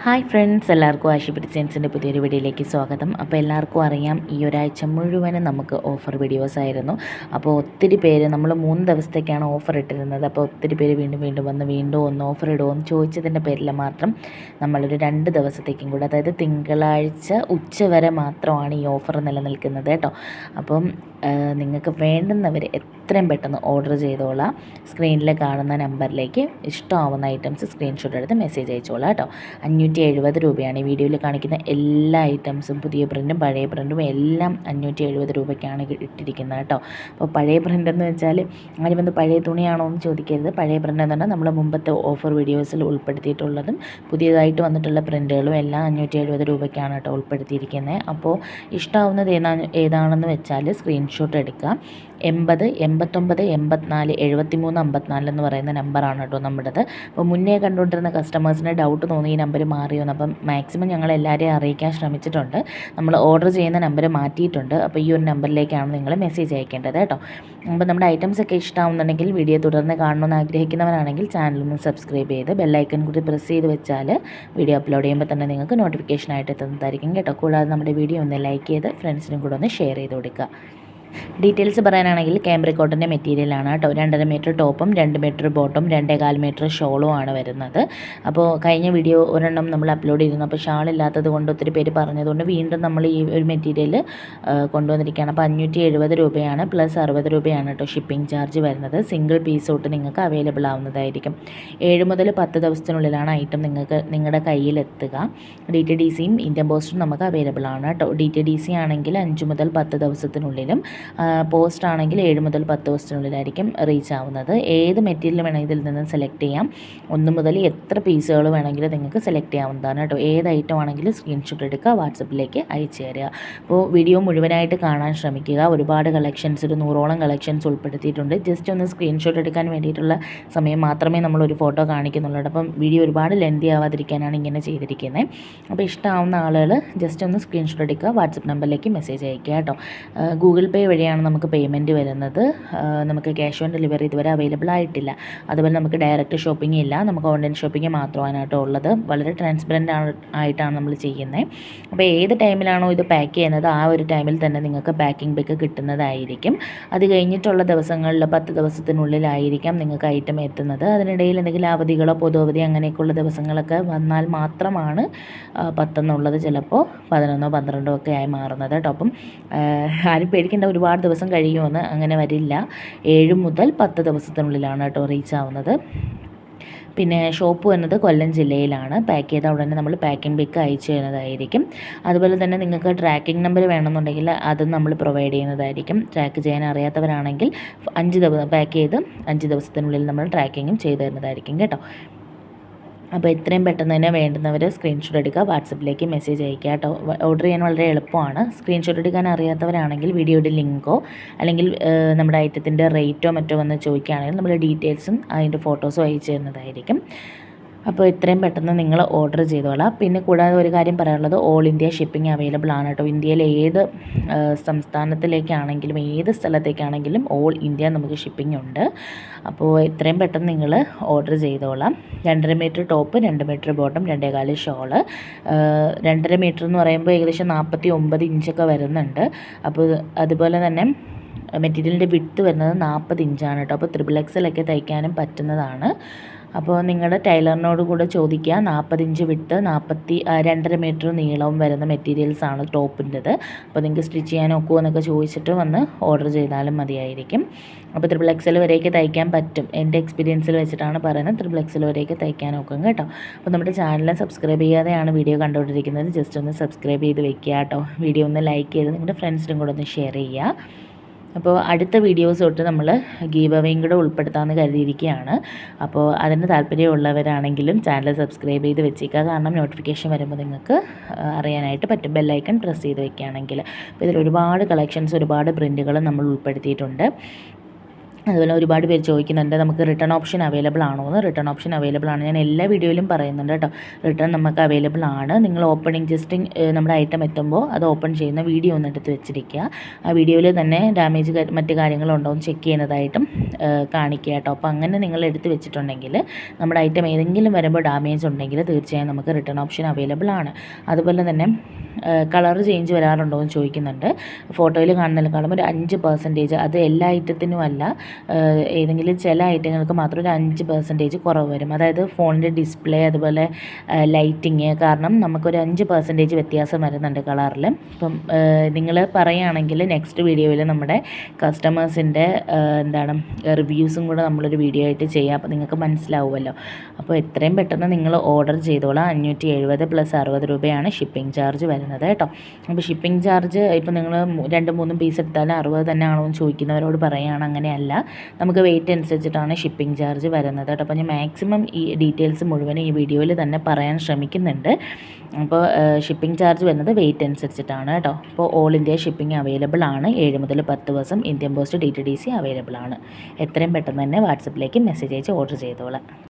Hi friends, എല്ലാവർക്കും ആഷിപ് ഡിസൈൻസിൻ്റെ പുതിയൊരു വീഡിയോയിലേക്ക് സ്വാഗതം. അപ്പോൾ എല്ലാവർക്കും അറിയാം, ഈ ഒരാഴ്ച മുഴുവനും നമുക്ക് ഓഫർ വീഡിയോസ് ആയിരുന്നു. അപ്പോൾ ഒത്തിരി പേര് നമ്മൾ 3 ദിവസത്തേക്കാണ് ഓഫർ ഇട്ടിരുന്നത്. അപ്പോൾ ഒത്തിരി പേര് വീണ്ടും വന്ന് ഒന്ന് ഓഫർ ഇടുമോ എന്ന് ചോദിച്ചതിൻ്റെ പേരിൽ മാത്രം നമ്മളൊരു 2 ദിവസത്തേക്കും കൂടെ, അതായത് തിങ്കളാഴ്ച ഉച്ച വരെ മാത്രമാണ് ഈ ഓഫർ നിലനിൽക്കുന്നത് കേട്ടോ. അപ്പം നിങ്ങൾക്ക് വേണ്ടുന്നവർ എത്രയും പെട്ടെന്ന് ഓർഡർ ചെയ്തോളാം. സ്ക്രീനിൽ കാണുന്ന നമ്പറിലേക്ക് ഇഷ്ടമാവുന്ന ഐറ്റംസ് സ്ക്രീൻഷോട്ട് എടുത്ത് മെസ്സേജ് അയച്ചോളാം കേട്ടോ. 570 രൂപയാണ് ഈ വീഡിയോയിൽ കാണിക്കുന്ന എല്ലാ ഐറ്റംസും. പുതിയ പ്രിൻറ്റും പഴയ പ്രിൻറ്റും എല്ലാം 570 രൂപയ്ക്കാണ് ഇട്ടിരിക്കുന്നത് കേട്ടോ. അപ്പോൾ പഴയ പ്രിൻ്റ് എന്ന് വെച്ചാൽ ആരും വന്ന് പഴയ തുണിയാണോ എന്ന് ചോദിക്കരുത്. പഴയ പ്രിൻ്റ് എന്ന് പറഞ്ഞാൽ നമ്മൾ മുമ്പത്തെ ഓഫർ വീഡിയോസിൽ ഉൾപ്പെടുത്തിയിട്ടുള്ളതും പുതിയതായിട്ട് വന്നിട്ടുള്ള പ്രിൻറ്റുകളും എല്ലാം 570 രൂപയ്ക്കാണ് കേട്ടോ ഉൾപ്പെടുത്തിയിരിക്കുന്നത്. അപ്പോൾ ഇഷ്ടമാവുന്നത് ഏതാണെന്ന് വെച്ചാൽ സ്ക്രീൻഷോട്ട് എടുക്കുക. 80 89 84 73 54 എന്ന് പറയുന്ന നമ്പറാണ് കേട്ടോ നമ്മുടേത്. അപ്പോൾ മുന്നേ കണ്ടുകൊണ്ടിരുന്ന കസ്റ്റമേഴ്സിന് ഡൗട്ട് തോന്നി ഈ നമ്പർ മാറിയോന്ന്. അപ്പം മാക്സിമം ഞങ്ങൾ എല്ലാവരെയും അറിയിക്കാൻ ശ്രമിച്ചിട്ടുണ്ട്. നമ്മൾ ഓർഡർ ചെയ്യുന്ന നമ്പർ മാറ്റിയിട്ടുണ്ട്. അപ്പോൾ ഈ ഒരു നമ്പറിലേക്കാണ് നിങ്ങൾ മെസ്സേജ് അയക്കേണ്ടത് കേട്ടോ. അപ്പോൾ നമ്മുടെ ഐറ്റംസ് ഒക്കെ ഇഷ്ടമാവുന്നുണ്ടെങ്കിൽ വീഡിയോ തുടർന്ന് കാണണമെന്ന് ആഗ്രഹിക്കുന്നവരാണെങ്കിൽ ചാനലൊന്ന് സബ്സ്ക്രൈബ് ചെയ്ത് ബെല്ലൈക്കൺ കൂടി പ്രസ് ചെയ്ത് വെച്ചാൽ വീഡിയോ അപ്ലോഡ് ചെയ്യുമ്പോൾ തന്നെ നിങ്ങൾക്ക് നോട്ടിഫിക്കേഷനായിട്ട് എത്തുന്നതായിരിക്കും കേട്ടോ. കൂടാതെ നമ്മുടെ വീഡിയോ ഒന്ന് ലൈക്ക് ചെയ്ത് ഫ്രണ്ട്സിനും കൂടെ ഒന്ന് ഷെയർ ചെയ്ത് കൊടുക്കുക. ഡീറ്റെയിൽസ് പറയാനാണെങ്കിൽ ക്യാമ്പ്രിക് കോട്ടൻ്റെ മെറ്റീരിയലാണ് കേട്ടോ. 2.5 മീറ്റർ ടോപ്പും 2 മീറ്റർ ബോട്ടും 2.25 മീറ്റർ ഷോളും ആണ് വരുന്നത്. അപ്പോൾ കഴിഞ്ഞ വീഡിയോ ഒരെണ്ണം നമ്മൾ അപ്ലോഡ് ചെയ്തിരുന്നു. അപ്പോൾ ഷാളില്ലാത്തത് കൊണ്ട് ഒത്തിരി പേര് പറഞ്ഞതുകൊണ്ട് വീണ്ടും നമ്മൾ ഈ ഒരു മെറ്റീരിയൽ കൊണ്ടുവന്നിരിക്കുകയാണ്. അപ്പോൾ 570 രൂപയാണ് പ്ലസ് 60 രൂപയാണ് കേട്ടോ ഷിപ്പിംഗ് ചാർജ് വരുന്നത്. സിംഗിൾ പീസ് തൊട്ട് നിങ്ങൾക്ക് അവൈലബിൾ ആവുന്നതായിരിക്കും. 7 മുതൽ 10 ദിവസത്തിനുള്ളിലാണ് ഐറ്റം നിങ്ങളുടെ കയ്യിലെത്തുക. DTDCയും ഇന്ത്യൻ പോസ്റ്റും നമുക്ക് അവൈലബിൾ ആണ് കേട്ടോ. DTDC ആണെങ്കിൽ 5 മുതൽ 10 ദിവസത്തിനുള്ളിലും പോസ്റ്റ് ആണെങ്കിൽ 7 മുതൽ 10 ദിവസത്തിനുള്ളിലായിരിക്കും റീച്ച് ആവുന്നത്. ഏത് മെറ്റീരിയൽ വേണമെങ്കിൽ ഇതിൽ നിന്ന് സെലക്ട് ചെയ്യാം. 1 മുതൽ എത്ര പീസുകൾ വേണമെങ്കിലും നിങ്ങൾക്ക് സെലക്ട് ചെയ്യാവുന്നതാണ് കേട്ടോ. ഏത് ഐറ്റം ആണെങ്കിലും സ്ക്രീൻഷോട്ട് എടുക്കുക, വാട്സപ്പിലേക്ക് അയച്ചു തരിക. അപ്പോൾ വീഡിയോ മുഴുവനായിട്ട് കാണാൻ ശ്രമിക്കുക. ഒരുപാട് കളക്ഷൻസ്, ഒരു 100ഓളം കളക്ഷൻസ് ഉൾപ്പെടുത്തിയിട്ടുണ്ട്. ജസ്റ്റ് ഒന്ന് സ്ക്രീൻഷോട്ട് എടുക്കാൻ വേണ്ടിയിട്ടുള്ള സമയം മാത്രമേ നമ്മളൊരു ഫോട്ടോ കാണിക്കുന്നുള്ളൂ. അപ്പം വീഡിയോ ഒരുപാട് ലെന്തി ആവാതിരിക്കാനാണ് ഇങ്ങനെ ചെയ്തിരിക്കുന്നത്. അപ്പോൾ ഇഷ്ടമാവുന്ന ആളുകൾ ജസ്റ്റ് ഒന്ന് സ്ക്രീൻഷോട്ട് എടുക്കുക, വാട്സപ്പ് നമ്പറിലേക്ക് മെസ്സേജ് അയക്കുക കേട്ടോ. ഗൂഗിൾ പേ വഴിയാണ് നമുക്ക് പേയ്മെൻറ്റ് വരുന്നത്. നമുക്ക് ക്യാഷ് ഓൺ ഡെലിവറി ഇതുവരെ അവൈലബിൾ ആയിട്ടില്ല. അതുപോലെ നമുക്ക് ഡയറക്റ്റ് ഷോപ്പിംഗ് ഇല്ല, നമുക്ക് ഓൺലൈൻ ഷോപ്പിംഗ് മാത്രമാണ് കേട്ടോ ഉള്ളത്. വളരെ ട്രാൻസ്പെറൻറ്റ് ആയിട്ടാണ് നമ്മൾ ചെയ്യുന്നത്. അപ്പോൾ ഏത് ടൈമിലാണോ ഇത് പാക്ക് ചെയ്യുന്നത് ആ ഒരു ടൈമിൽ തന്നെ നിങ്ങൾക്ക് പാക്കിംഗ് പിക്ക് കിട്ടുന്നതായിരിക്കും. അത് കഴിഞ്ഞിട്ടുള്ള ദിവസങ്ങളിൽ 10 ദിവസത്തിനുള്ളിലായിരിക്കാം നിങ്ങൾക്ക് ഐറ്റം എത്തുന്നത്. അതിനിടയിൽ എന്തെങ്കിലും അവധികളോ പൊതു അവധി അങ്ങനെയൊക്കെയുള്ള ദിവസങ്ങളൊക്കെ വന്നാൽ മാത്രമാണ് 10 എന്നുള്ളത് ചിലപ്പോൾ 11 12 ഒക്കെ ആയി മാറുന്നത് കേട്ടോ. അപ്പം ആരും പേടിക്കേണ്ട ഒരുപാട് ദിവസം കഴിയുമെന്ന്, അങ്ങനെ വരില്ല. 7 മുതൽ 10 ദിവസത്തിനുള്ളിലാണ് കേട്ടോ റീച്ച് ആവുന്നത്. പിന്നെ ഷോപ്പ് വരുന്നത് കൊല്ലം ജില്ലയിലാണ്. പാക്ക് ചെയ്ത ഉടനെ നമ്മൾ പാക്കിംഗ് പിക്ക് അയച്ചു തരുന്നതായിരിക്കും. അതുപോലെ തന്നെ നിങ്ങൾക്ക് ട്രാക്കിംഗ് നമ്പർ വേണമെന്നുണ്ടെങ്കിൽ അതും നമ്മൾ പ്രൊവൈഡ് ചെയ്യുന്നതായിരിക്കും. ട്രാക്ക് ചെയ്യാൻ അറിയാത്തവരാണെങ്കിൽ 5 ദിവസം പാക്ക് ചെയ്ത് 5 ദിവസത്തിനുള്ളിൽ നമ്മൾ ട്രാക്കിങ്ങും ചെയ്തു തരുന്നതായിരിക്കും കേട്ടോ. അപ്പോൾ എത്രയും പെട്ടെന്ന് തന്നെ വേണ്ടുന്നവർ സ്ക്രീൻഷോട്ട് എടുക്കുക, വാട്സപ്പിലേക്ക് മെസ്സേജ് അയക്കുക കേട്ടോ. ഓർഡർ ചെയ്യാൻ വളരെ എളുപ്പമാണ്. സ്ക്രീൻഷോട്ട് എടുക്കാൻ അറിയാത്തവരാണെങ്കിൽ വീഡിയോയുടെ ലിങ്കോ അല്ലെങ്കിൽ നമ്മുടെ ഐറ്റത്തിൻ്റെ റേറ്റോ മറ്റോ വന്ന് ചോദിക്കുകയാണെങ്കിൽ നമ്മൾ ഡീറ്റെയിൽസും അതിൻ്റെ ഫോട്ടോസും അയച്ചു തരുന്നതായിരിക്കും. അപ്പോൾ എത്രയും പെട്ടെന്ന് നിങ്ങൾ ഓർഡർ ചെയ്തോളാം. പിന്നെ കൂടാതെ ഒരു കാര്യം പറയാനുള്ളത്, ഓൾ ഇന്ത്യ ഷിപ്പിംഗ് അവൈലബിൾ ആണ് കേട്ടോ. ഇന്ത്യയിലെ ഏത് സംസ്ഥാനത്തിലേക്കാണെങ്കിലും ഏത് സ്ഥലത്തേക്കാണെങ്കിലും ഓൾ ഇന്ത്യ നമുക്ക് ഷിപ്പിംഗ് ഉണ്ട്. അപ്പോൾ എത്രയും പെട്ടെന്ന് നിങ്ങൾ ഓർഡർ ചെയ്തോളാം. 2.5 metre top, 2 metre bottom, 2.25 shawl. 2.5 metre എന്ന് പറയുമ്പോൾ ഏകദേശം 49 ഇഞ്ചൊക്കെ വരുന്നുണ്ട്. അപ്പോൾ അതുപോലെ തന്നെ മെറ്റീരിയലിൻ്റെ വിഡ്ത്ത് വരുന്നത് 40 ഇഞ്ചാണ് കേട്ടോ. അപ്പോൾ XXL ഒക്കെ തയ്ക്കാനും പറ്റുന്നതാണ്. അപ്പോൾ നിങ്ങളുടെ ടൈലറിനോട് കൂടെ ചോദിക്കുക. 40 ഇഞ്ച് വിട്ട് 2.5 മീറ്റർ നീളവും വരുന്ന മെറ്റീരിയൽസാണ് ടോപ്പിൻ്റെത്. അപ്പോൾ നിങ്ങൾക്ക് സ്റ്റിച്ച് ചെയ്യാൻ ഒക്കുമോ എന്നൊക്കെ ചോദിച്ചിട്ട് വന്ന് ഓർഡർ ചെയ്താലും മതിയായിരിക്കും. അപ്പോൾ XXL വരെയൊക്കെ തയ്ക്കാൻ പറ്റും. എൻ്റെ എക്സ്പീരിയൻസിൽ വെച്ചിട്ടാണ് പറയുന്നത്. XXL വരെയൊക്കെ തയ്ക്കാൻ നോക്കും കേട്ടോ. അപ്പോൾ നമ്മുടെ ചാനൽ സബ്സ്ക്രൈബ് ചെയ്യാതെയാണ് വീഡിയോ കണ്ടുകൊണ്ടിരിക്കുന്നത്, ജസ്റ്റ് ഒന്ന് സബ്സ്ക്രൈബ് ചെയ്ത് വെക്കുക കേട്ടോ. വീഡിയോ ഒന്ന് ലൈക്ക് ചെയ്ത് നിങ്ങളുടെ ഫ്രണ്ട്സിനും കൂടെ ഒന്ന് ഷെയർ ചെയ്യുക. അപ്പോൾ അടുത്ത വീഡിയോസ് തൊട്ട് നമ്മൾ ഗീവ് അവേയും കൂടെ ഉൾപ്പെടുത്താമെന്ന് കരുതിയിരിക്കുകയാണ്. അപ്പോൾ അതിന് താല്പര്യമുള്ളവരാണെങ്കിലും ചാനൽ സബ്സ്ക്രൈബ് ചെയ്ത് വെച്ചേക്കുക. കാരണം നോട്ടിഫിക്കേഷൻ വരുമ്പോൾ നിങ്ങൾക്ക് അറിയാനായിട്ട് പറ്റും, ബെല്ലൈക്കൺ പ്രസ് ചെയ്ത് വെക്കുകയാണെങ്കിൽ. അപ്പോൾ ഇതിൽ ഒരുപാട് കളക്ഷൻസ്, ഒരുപാട് പ്രിൻറ്റുകൾ നമ്മൾ ഉൾപ്പെടുത്തിയിട്ടുണ്ട്. അതുപോലെ ഒരുപാട് പേര് ചോദിക്കുന്നുണ്ട് നമുക്ക് റിട്ടേൺ ഓപ്ഷൻ അവൈലബിൾ ആണോ എന്ന്. റിട്ടേൺ ഓപ്ഷൻ അവൈലബിൾ ആണ്. ഞാൻ എല്ലാ വീഡിയോയിലും പറയുന്നുണ്ട് കേട്ടോ. റിട്ടേൺ നമുക്ക് അവൈലബിൾ ആണ്. നിങ്ങൾ ഓപ്പണിംഗ് ജസ്റ്റ് നമ്മുടെ ഐറ്റം എത്തുമ്പോൾ അത് ഓപ്പൺ ചെയ്യുന്ന വീഡിയോ ഒന്ന് എടുത്ത് വെച്ചിരിക്കുക. ആ വീഡിയോയിൽ തന്നെ ഡാമേജ് മറ്റ് കാര്യങ്ങളുണ്ടോ എന്ന് ചെക്ക് ചെയ്യുന്നതായിട്ടും കാണിക്കുക കേട്ടോ. അപ്പോൾ അങ്ങനെ നിങ്ങൾ എടുത്ത് വെച്ചിട്ടുണ്ടെങ്കിൽ നമ്മുടെ ഐറ്റം ഏതെങ്കിലും വരുമ്പോൾ ഡാമേജ് ഉണ്ടെങ്കിൽ തീർച്ചയായും നമുക്ക് റിട്ടേൺ ഓപ്ഷൻ അവൈലബിൾ ആണ്. അതുപോലെ തന്നെ കളർ ചേഞ്ച് വരാറുണ്ടോ എന്ന് ചോദിക്കുന്നുണ്ട്. ഫോട്ടോയിൽ കാണുന്നതിനേക്കാളും ഒരു 5% അത് എല്ലാ ഐറ്റത്തിനും അല്ല, ഏതെങ്കിലും ചില ഐറ്റങ്ങൾക്ക് മാത്രം ഒരു 5% കുറവ് വരും. അതായത് ഫോണിൻ്റെ ഡിസ്പ്ലേ അതുപോലെ ലൈറ്റിങ് കാരണം നമുക്കൊരു 5% വ്യത്യാസം വരുന്നുണ്ട് കളറിൽ. ഇപ്പം നിങ്ങൾ പറയുകയാണെങ്കിൽ നെക്സ്റ്റ് വീഡിയോയിൽ നമ്മുടെ കസ്റ്റമേഴ്സിൻ്റെ റിവ്യൂസും കൂടെ നമ്മളൊരു വീഡിയോ ആയിട്ട് ചെയ്യാം. അപ്പോൾ നിങ്ങൾക്ക് മനസ്സിലാവുമല്ലോ. അപ്പോൾ എത്രയും പെട്ടെന്ന് നിങ്ങൾ ഓർഡർ ചെയ്തോളാം. 570 + 60 രൂപയാണ് ഷിപ്പിംഗ് ചാർജ് വരുന്നത് കേട്ടോ. അപ്പോൾ ഷിപ്പിംഗ് ചാർജ് ഇപ്പോൾ നിങ്ങൾ 2-3 പീസ് എടുത്താൽ 60 തന്നെ ആണോ എന്ന് ചോദിക്കുന്നവരോട് പറയുകയാണ്. അങ്ങനെയല്ല, നമുക്ക് വെയിറ്റ് അനുസരിച്ചിട്ടാണ് ഷിപ്പിംഗ് ചാർജ് വരുന്നത് കേട്ടോ. അപ്പോൾ ഞാൻ മാക്സിമം ഈ ഡീറ്റെയിൽസ് മുഴുവനും ഈ വീഡിയോയിൽ തന്നെ പറയാൻ ശ്രമിക്കുന്നുണ്ട്. അപ്പോൾ ഷിപ്പിംഗ് ചാർജ് വരുന്നത് വെയിറ്റ് അനുസരിച്ചിട്ടാണ് കേട്ടോ. അപ്പോൾ ഓൾ ഇന്ത്യ ഷിപ്പിംഗ് അവൈലബിൾ ആണ്. 7 മുതൽ 10 ദിവസം ഇന്ത്യൻ പോസ്റ്റ് DTDC അവൈലബിൾ ആണ്. എത്രയും പെട്ടെന്ന് തന്നെ വാട്സപ്പിലേക്ക് മെസ്സേജ് അയച്ച് ഓർഡർ ചെയ്തോളാം.